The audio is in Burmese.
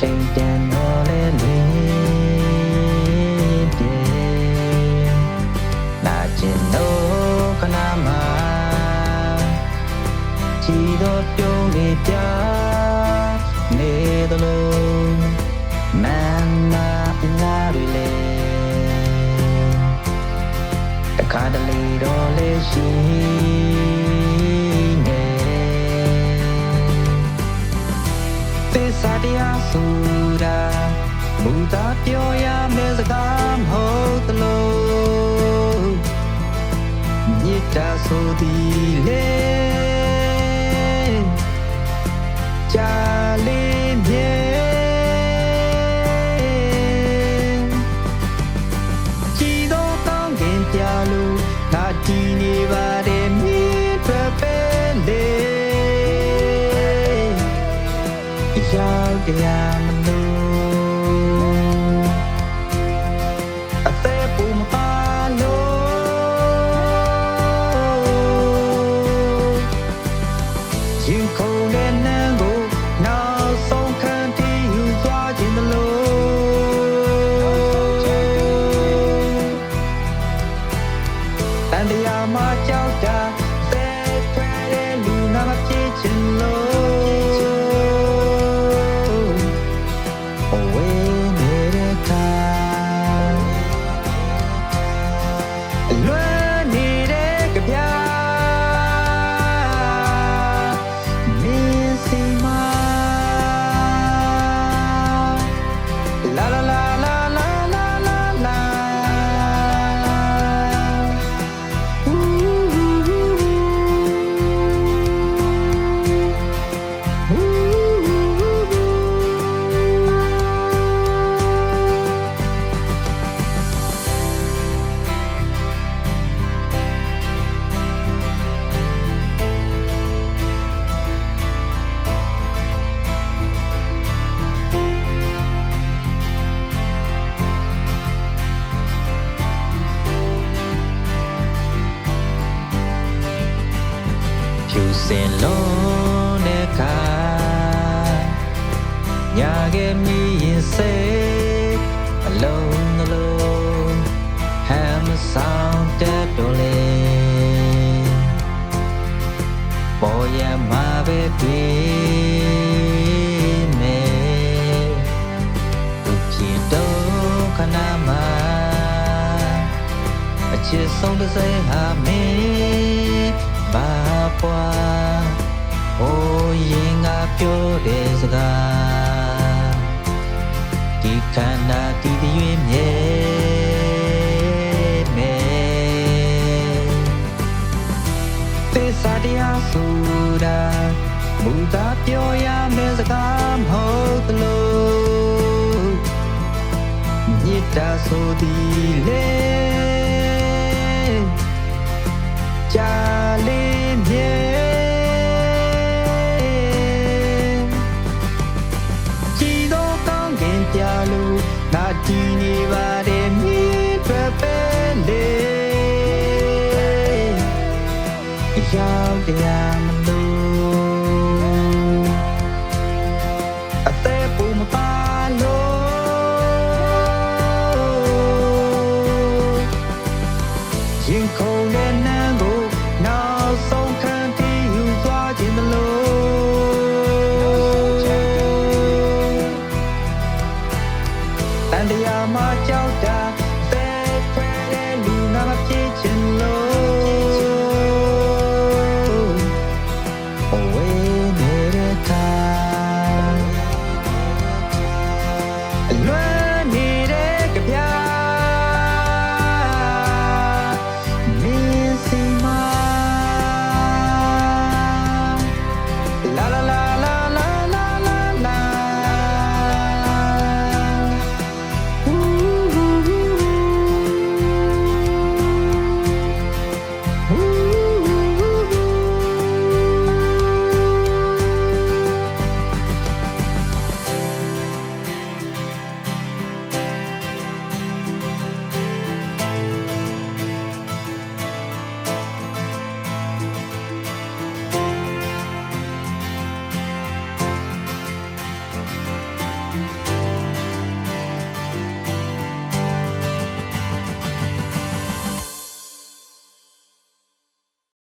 ချိန်တန်တော့လဲနေပြေနာကျင်တော့ခဏမှကြည်တော့ပြုံးနေကြနေသလိုမန်နာနာရီလေတခါတလေတော့လေရှိနေသစ္စာတရားဆိုတာမူသားပြောရမယ့်စကားမဟုတ်သလိုမြစ်တာဆိုသည်လေကြာလေးမြေကြည်တော့ကောင်းကင်ပြလို့ငါတည်နေပါတယ်မြစ်ထွက်ပဲလေရောက်တရားမလို့အသက်ပူမပါလို့ရင်ခုန်တဲ့နန်းကိုနောက်ဆုံးခံတည်ယူသွားခြင်းတလို့တန်တရားမှာကြောက်တာသက်ခွဲတဲ့လူနာမဖြစ်ခြင်းလို့ဖြူစင်လုံးတဲ့ခါညာခဲ့မိရင်စိတ်အလုံးနှလုံးဟမ်းမဆောင်တဲ့တော်လေပေါ်ရမှာပဲတွေ့မယ်သူဖြစ်တော့ခဏမှအချစ်ဆုံးတစ်စိမ်ဟာမင်းဘာပွားဟိုရင်ငါပြောတဲ့စကားဒီခန္ဓာဒီတရွေ့မြဲမယ်သစ္စာတရားဆိုတာမူသားပြောရမယ့်စကားမဟုတ်သလိုမြစ်တာဆိုသည်လေကြာလေးမြေကြည်တော့ကောင်းကင်ပြလို့ငါတည်နေပါတယ်မြစ်ထွက်ပဲလေရောက်တရားမလို့အသက်ပူမပါလို့ရင်ခုန်တဲ့နန်းကိုနောက်ဆုံးခံတည်ယူသွားခြင်းတလို့တန်တရားမှာကြောက်တ